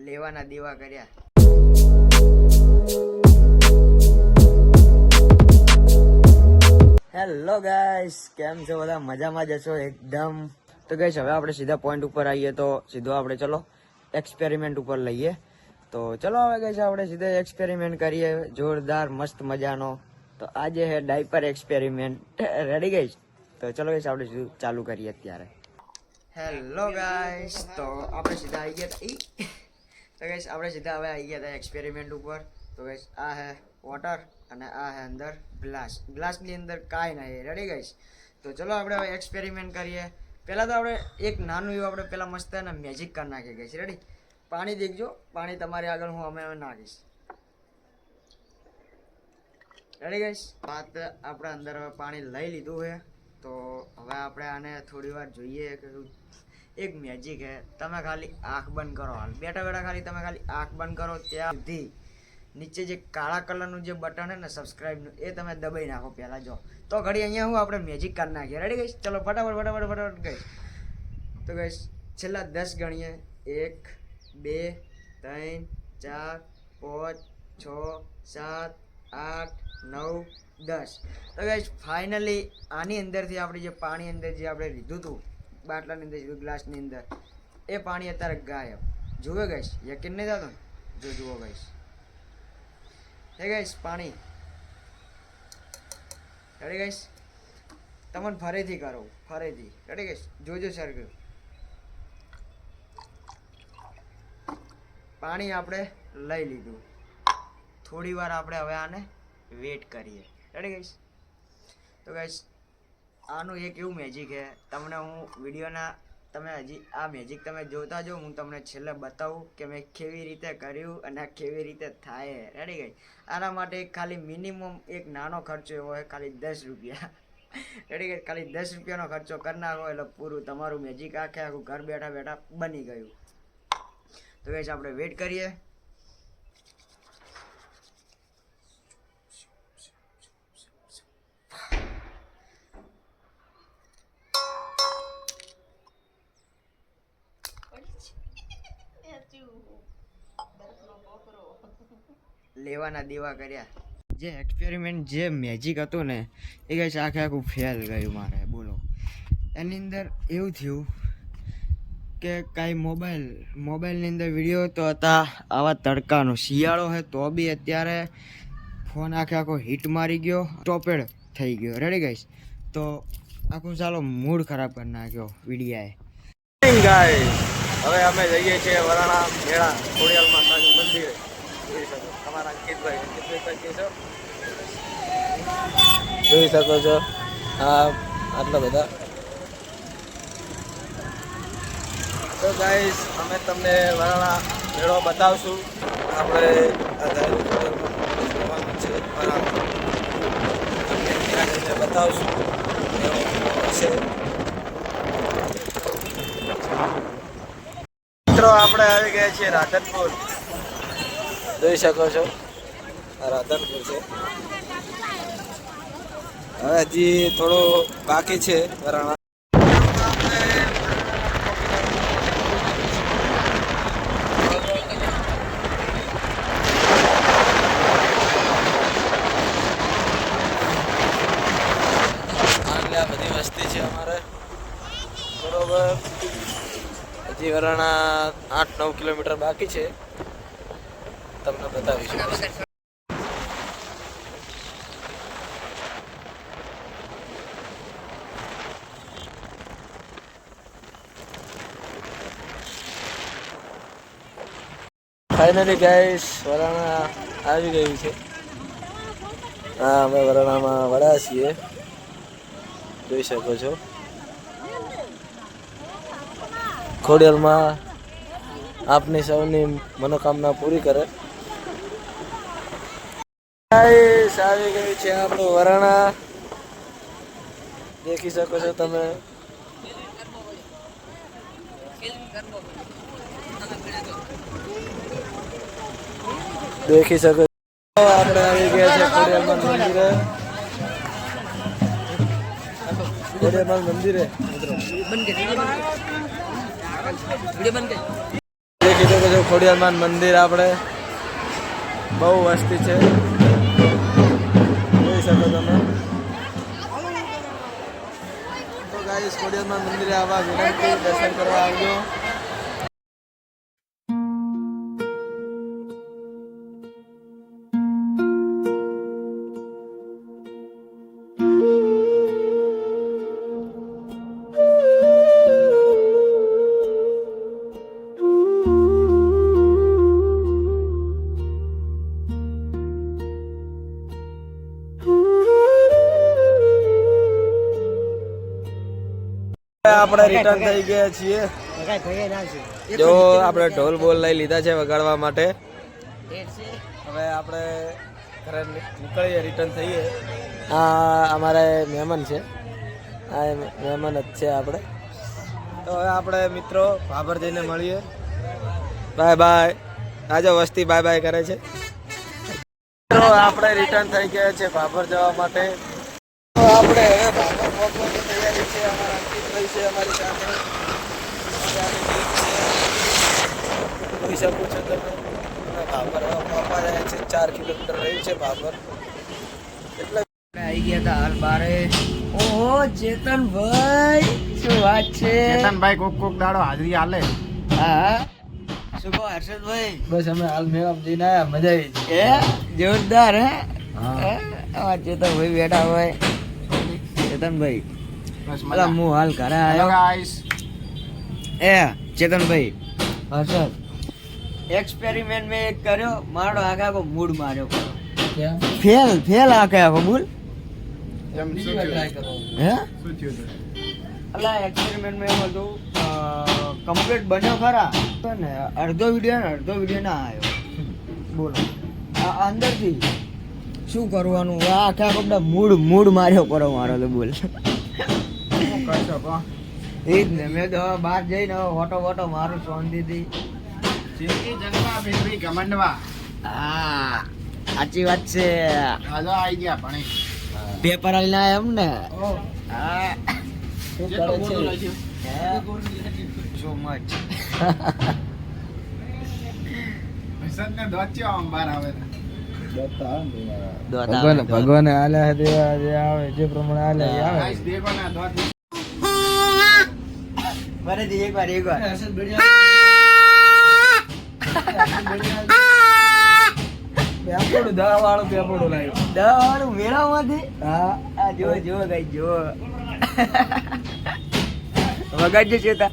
લેવાના દેવા કર્યા. હેલો ગાઈસ, કેમ છો બધા? મજામાં જશો એકદમ. તો ગાઈસ હવે આપણે સીધા પોઈન્ટ ઉપર આવીએ તો સીધો આપણે ચલો એક્સપેરિમેન્ટ ઉપર લઈએ. તો ચલો હવે ગાઈસ આપણે સીધા એક્સપેરિમેન્ટ કરીએ જોરદાર મસ્ત મજાનો. તો આજે હે ડાયપર એક્સપેરિમેન્ટ. Ready guys? તો ચલો ગાઈસ આપણે સીધું ચાલુ કરીએ અત્યારે. હેલો ગાઈસ, તો આપણે સીધા આવી ગયા હતા. તો ગાઈસ આપણે સીધા હવે આવી ગયા હતા એક્સપેરિમેન્ટ ઉપર. તો ગાઈસ આ હે વોટર અને આ હે અંદર ગ્લાસની અંદર કાંઈ નહીં. Ready guys? તો ચલો આપણે હવે એક્સપેરિમેન્ટ કરીએ. પહેલાં તો આપણે એક નાનું એવું આપણે પહેલાં મસ્ત ને મેજિક કરી નાખીએ ગાઈસ. રેડી? પાણી દેખજો, પાણી તમારી આગળ હું અમે નાખીશ. Ready guys? વાત આપણે અંદર હવે પાણી લઈ લીધું છે. તો હવે આપણે આને થોડી વાર જોઈએ કે એક મેજિક હે. તમે ખાલી આંખ બંધ કરો, હાલ બેઠા બેઠા ખાલી તમે ખાલી આંખ બંધ કરો ત્યાં સુધી નીચે જે કાળા કલરનું જે બટન છે ને સબસ્ક્રાઇબનું, એ તમે દબાઈ નાખો પહેલાં. જો તો ઘડી અહીંયા હું આપણે મેજિક કરી નાખીએ. Ready guys? ચલો ફટાફટ ગાઈસ. તો ગાઈસ છેલ્લા 10 ગણીએ. 1 2 3 4 5 6 7 8 9 10. તો ગાઈસ ફાઇનલી આની અંદરથી આપણે જે પાણી અંદર જે આપણે લીધું હતું બાટલાની અંદર, ગ્લાસની અંદર, એ પાણી અત્યારે ગાયબ. જુઓ ગાઈસ, યકીન નહીં થતું? જો જુઓ ગાઈસ, હે ગાઈસ પાણી. Ready guys? તમને ફરીથી કરો, ફરીથી. Ready guys? જોજો સર, પાણી આપણે લઈ લીધું. થોડી વાર આપણે હવે આને વેટ કરીએ. Ready guys? તો ગાઈસ આનું એક એવું મેજિક છે, તમને હું વિડીયોના તમે હજી આ મેજિક તમે જોતા જો, હું તમને છેલ્લે બતાવું કે મેં કેવી રીતે કર્યું અને કેવી રીતે થાય. Ready guys? આના માટે ખાલી મિનિમમ એક નાનો ખર્ચો એવો હોય, ખાલી 10 રૂપિયા. Ready guys? ખાલી 10 રૂપિયાનો ખર્ચો કરી નાખો એટલે પૂરું તમારું મેજિક આખે આખું ઘર બેઠા બેઠા બની ગયું. તો ગાઈસ આપણે વેટ કરીએ. લેવાના દેવા કર્યા. જે એક્સપેરિમેન્ટ જે મેજિક હતું ને એ ગાઈસ આખે આખું ફેલ ગયું મારે. બોલો, એની અંદર એવું થયું કે કાંઈ મોબાઈલની અંદર વિડીયો તો હતા આવા તડકાનો, શિયાળો છે તો બી અત્યારે ફોન આખે આખો હીટ મારી ગયો, ટોપેડ થઈ ગયો. Ready guys? તો આખું ચાલો મૂડ ખરાબ કરી નાખ્યો વિડીયાએ. ગાઈસ હવે અમે જઈએ છીએ વરાણા મેળા ખોડિયાલ માતાનું મંદિર. તમારા અંકિતભાઈ જોઈ શકો છો. હા, આટલા બધા. તો ગાઈસ અમે તમને વરાણા મેળો બતાવશું. આપણે બતાવશું મિત્રો. આપણે આવી ગયા છીએ રાધનપુર. જોઈ શકો છો આ રાધનપુર છે. હવે હજી થોડું બાકી છે વરાણા. આ બધી વસ્તી છે અમારે, બરોબર. હજી વરાણા 8-9 કિલોમીટર બાકી છે. તમને બતાવીશું. ફાઇનલી ગાઈસ વરાણા આવી ગયું છે. હા, અમે વરાણામાં વડા છીએ. જોઈ શકો છો. ખોડિયાલમાં આપની સૌની મનોકામના પૂરી કરે. ગાઈસ આવી ગયું છે આપણું વરાણા. દેખી શકો છો તમે. દેખી શકો છો આપણે આવી ગયા છે ખોડિયાલમાં મંદિરે. ખોડિયાર મંદિરે મિત્રો દેખી શકો છો ખોડિયાર મંદિર આપણે બહુ વસ્તી છે જોઈ શકો તમે તો ગાઈસ ખોડિયાર મંદિરે આવા વિનંતી દર્શન કરવા આવજો આપણે રિટર્ન થઈ ગયા છીએ જો આપણે ઢોલ બોલ લઈ લીધા છે વગાડવા માટે હવે આપણે ઘરે નીકળીએ રિટર્ન થઈએ આ અમારે મહેમાન છે આ મહેમાન જ છે આપણે તો હવે આપણે મિત્રો ભાભર જઈને મળીએ બાય બાય આજે વસ્તી બાય બાય કરે છે મિત્રો આપણે રિટર્ન થઈ ગયા છે ભાભર જવા માટે તો આપણે હવે ભાભર પહોંચવાની તૈયારી છે અમારા અંકિતભાઈ છે અમારી સાથે જોઈ શકો છો તમે ભાભર હવે પહોંચવા જાય છે 4 કિલોમીટર રહ્યું છે ભાભર એટલે આવી ગયા હતા હાલ બારે ઓહો ચેતનભાઈ શું વાત છે ચેતનભાઈ કોક દાડો હાજરી આલે હા શું કહો હર્ષદભાઈ બસ અમે હાલ મેળામાં જઈને આવ્યા મજા આવી છે એ જોરદાર હે હા ચેતનભાઈ બેઠા હોય ચેતનભાઈ બસ અલા હું હાલ ઘરે આવ્યો ગાઈસ એ ચેતનભાઈ હર્ષદ એક્સપેરિમેન્ટ મેં એક કર્યો મારો આખો મૂડ માર્યો ક્યાં ફેલ આખો મૂડ એમ શું ટ્રાય થયું કરો હે શું થયું અલા એક્સપેરિમેન્ટ મેં એમ હતું કમ્પ્લીટ બન્યો ખરા તો ને અડધો વિડીયો ના આવ્યો બોલો આ અંદરથી શું કરવાનું આ આખા બધા મૂડ માર્યો કરો મારો તો બોલ શું કરશો કો એ જ ને મેં તો હવે બહાર જઈને હવે ઓટો મારું શાંતિથી જિંદગી જન્મા બેબી ગમંડવા હા સાચી વાત છે હાલો આવી ગયા ભણી પેપર આવીને આવ્યા એમ ને ઓ હા શું કેટલો કરે મોટો છે લખ્યું સો મચ હસદ ને દોચ્યો આમ બહાર આવે ને ભગવાને આલ્યા છે જે આવે જે પ્રમાણે આલ્યા એ આવે ગાઈસ દેખો ને દોત ફરીથી એકવાર પેપડું દવા વાળું પેપડું લાવ્યું દવાનું મેળામાંથી હા આ જો કઈ જો વગાડજો ચેતા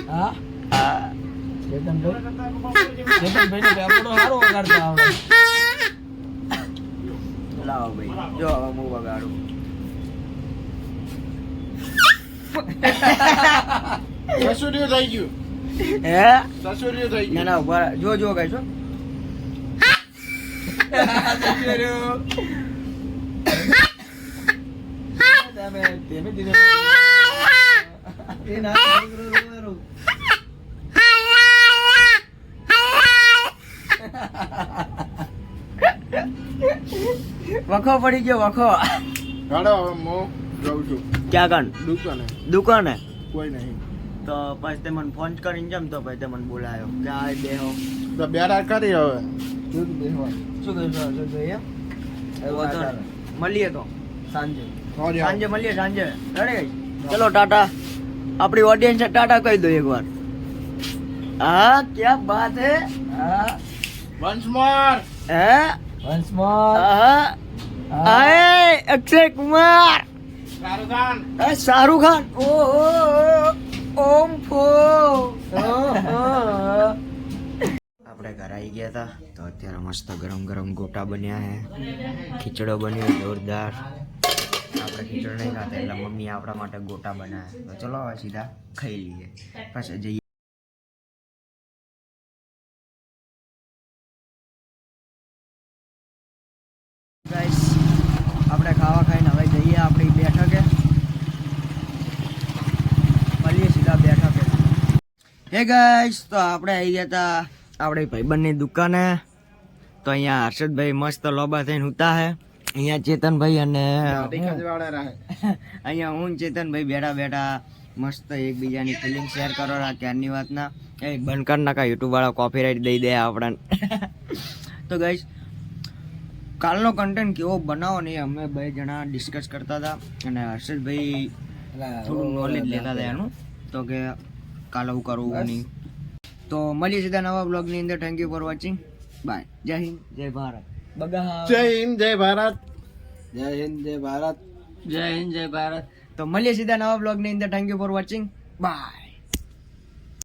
હા ચેતનભાઈ ને પેપડું સારું વગાડતા આવડે લાવો ભાઈ જો હવે હું વગાડું સસુર્યું થઈ ગયું હે સસુર્યું થઈ ના ગયું ના ઉભા રહો. જો કઈ છો ધીમે ધીમે એ ના વખો પડી ગયો વખો હાલો હવે હું જાઉં છું ક્યાં દુકાને દુકાને કોઈ નહીં તો પછી તે મને ફોન કરીને જમ તો પછી તે મને બોલાયો કે આ બેહો તો બેડા કરી હવે દૂધ બેહવાનું શું કહીશું હર્ષદભાઈ એમ એવું વાંધો ના નહીં. મળીએ તો સાંજે સાંજે મળીએ સાંજે રેડી ચલો ટાટા આપણી ઓડિયન્સ ટાટા કહી દો એકવાર હા ક્યાં બાત હે હા વન્સ મોર હે વન્સ મોર હા આય અક્ષય કુમાર શાહરુખ ખાન શાહરુખ ખાન ઓહો ઓમ ફો આપણે ઘર આવી ગયા હતા તો અત્યારે મસ્ત ગરમ ગરમ ગોટા બન્યા હે ખીચડો બન્યો જોરદાર આપણે ખીચડો નહીં ખાતા એટલે મમ્મી આપણા માટે ગોટા બનાવ્યા તો ચલો હવે સીધા ખાઈ લઈએ પછી જઈએ ગાઈસ આપણે ખાવા ખાઈને હવે જઈએ આપણી બેઠકે મળીએ સીધા બેઠકે હે ગાઈસ, તો આપણે આવી ગયા હતા આપણે ભાઈબંધની દુકાને. તો અહીંયા હર્ષદભાઈ મસ્ત લોબા થઈને ઉતા હે. અહીંયા ચેતનભાઈ અને અહીંયા હું ને ચેતનભાઈ બેઠા બેઠા મસ્ત એકબીજાની ફિલિંગ શેર કરો ક્યારની વાતના. એ બંધ કર નાખા, યુટ્યુબ વાળા કોપીરાઇટ દઈ દે આપણને. તો ગાઈસ, કાલનો કન્ટેન્ટ કેવો બનાવો ને અમે બે જણા ડિસ્કસ કરતા હતા અને હર્ષદભાઈ થોડું નોલેજ લેતા હતા એનું, તો કે કાલે હું કરવું નહીં. તો મળીએ સીધા નવા બ્લોગની અંદર. Thank you for watching. Bye. જય હિન્દ, જય ભારત. બગા. જય હિન્દ જય ભારત. જય હિન્દ જય ભારત. જય હિન્દ, જય ભારત. તો મળીએ સીધા નવા બ્લોગની અંદર. Thank you for watching. By.